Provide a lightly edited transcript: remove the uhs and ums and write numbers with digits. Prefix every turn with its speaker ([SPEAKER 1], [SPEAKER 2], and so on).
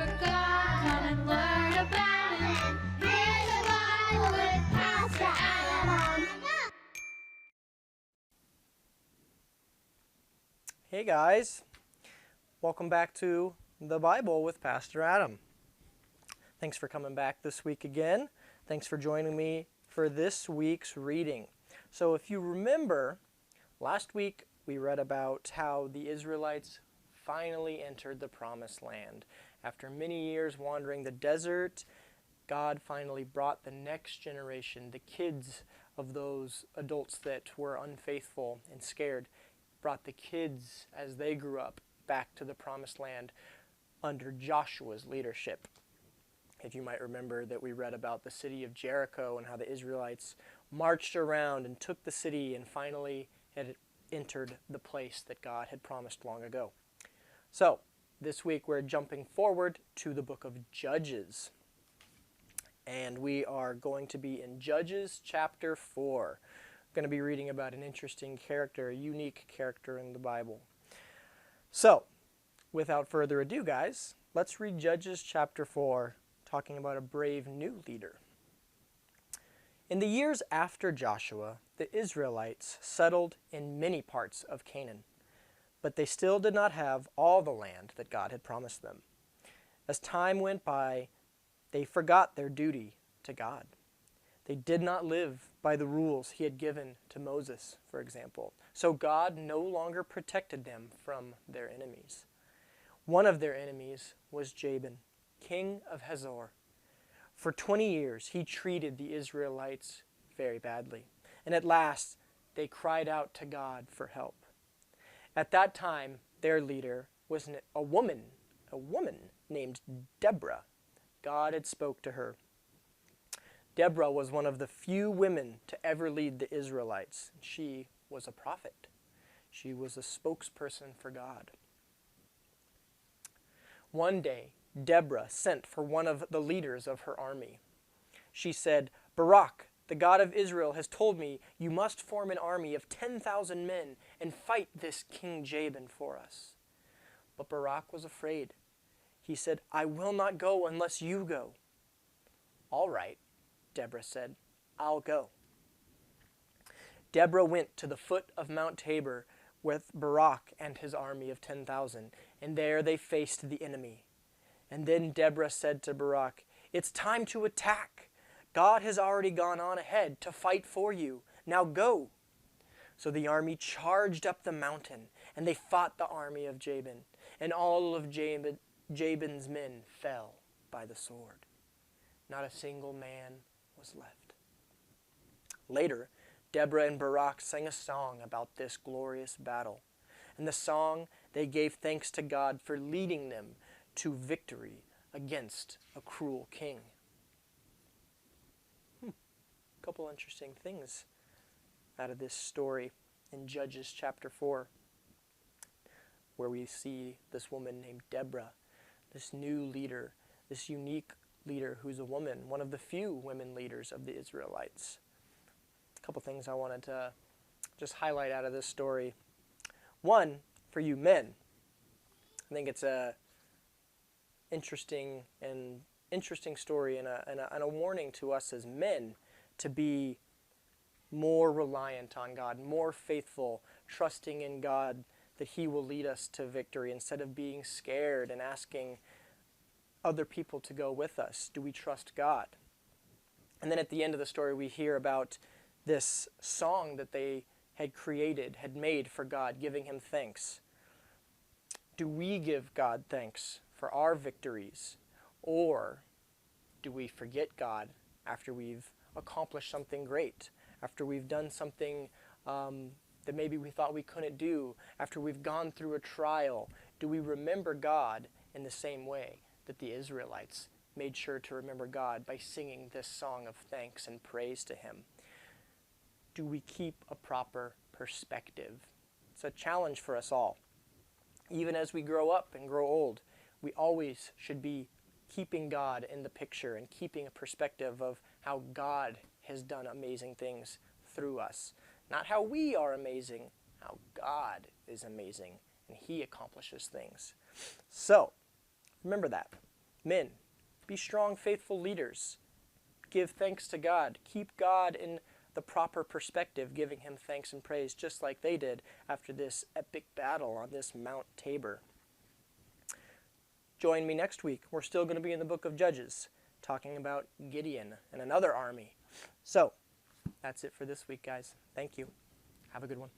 [SPEAKER 1] for God. Come and learn about Him. Hear the Bible with Pastor Adam.
[SPEAKER 2] Hey guys, welcome back to the Bible with Pastor Adam. Thanks for coming back this week again. Thanks for joining me for this week's reading. So if you remember, last week we read about how the Israelites finally entered the Promised Land. After many years wandering the desert, God finally brought the next generation, the kids of those adults that were unfaithful and scared, brought the kids as they grew up back to the Promised Land under Joshua's leadership. If you might remember that we read about the city of Jericho and how the Israelites marched around and took the city and finally had entered the place that God had promised long ago. So, this week we're jumping forward to the book of Judges. And we are going to be in Judges chapter 4. We're going to be reading about an interesting character, a unique character in the Bible. So, without further ado, guys, let's read Judges chapter 4, talking about a brave new leader. In the years after Joshua, the Israelites settled in many parts of Canaan, but they still did not have all the land that God had promised them. As time went by, they forgot their duty to God. They did not live by the rules He had given to Moses, for example. So God no longer protected them from their enemies. One of their enemies was Jabin, king of Hazor. For 20 years, he treated the Israelites very badly. And at last, they cried out to God for help. At that time, their leader was a woman named Deborah. God had spoke to her. Deborah was one of the few women to ever lead the Israelites. She was a prophet. She was a spokesperson for God. One day, Deborah sent for one of the leaders of her army. She said, "Barak, the God of Israel, has told me you must form an army of 10,000 men and fight this King Jabin for us." But Barak was afraid. He said, "I will not go unless you go." "All right," Deborah said, "I'll go." Deborah went to the foot of Mount Tabor with Barak and his army of 10,000, and there they faced the enemy. And then Deborah said to Barak, "It's time to attack. God has already gone on ahead to fight for you. Now go." So the army charged up the mountain, and they fought the army of Jabin, and all of Jabin's men fell by the sword. Not a single man was left. Later, Deborah and Barak sang a song about this glorious battle. In the song, they gave thanks to God for leading them to victory against a cruel king. A couple interesting things out of this story in Judges chapter 4, where we see this woman named Deborah, this new leader, this unique leader who's a woman, one of the few women leaders of the Israelites. A couple things I wanted to just highlight out of this story. One, for you men, I think it's a interesting story and a warning to us as men to be more reliant on God, more faithful, trusting in God that He will lead us to victory instead of being scared and asking other people to go with us. Do we trust God? And then at the end of the story, we hear about this song that they had created, had made for God, giving Him thanks. Do we give God thanks for our victories? Or do we forget God after we've accomplished something great? After we've done something that maybe we thought we couldn't do? After we've gone through a trial? Do we remember God in the same way that the Israelites made sure to remember God by singing this song of thanks and praise to Him? Do we keep a proper perspective? It's a challenge for us all. Even as we grow up and grow old, we always should be keeping God in the picture and keeping a perspective of how God has done amazing things through us. Not how we are amazing, how God is amazing and He accomplishes things. So, remember that. Men, be strong, faithful leaders. Give thanks to God. Keep God in the proper perspective, giving him thanks and praise, just like they did after this epic battle on this Mount Tabor. Join me next week. We're still going to be in the book of Judges, talking about Gideon and another army. So, that's it for this week, guys. Thank you. Have a good one.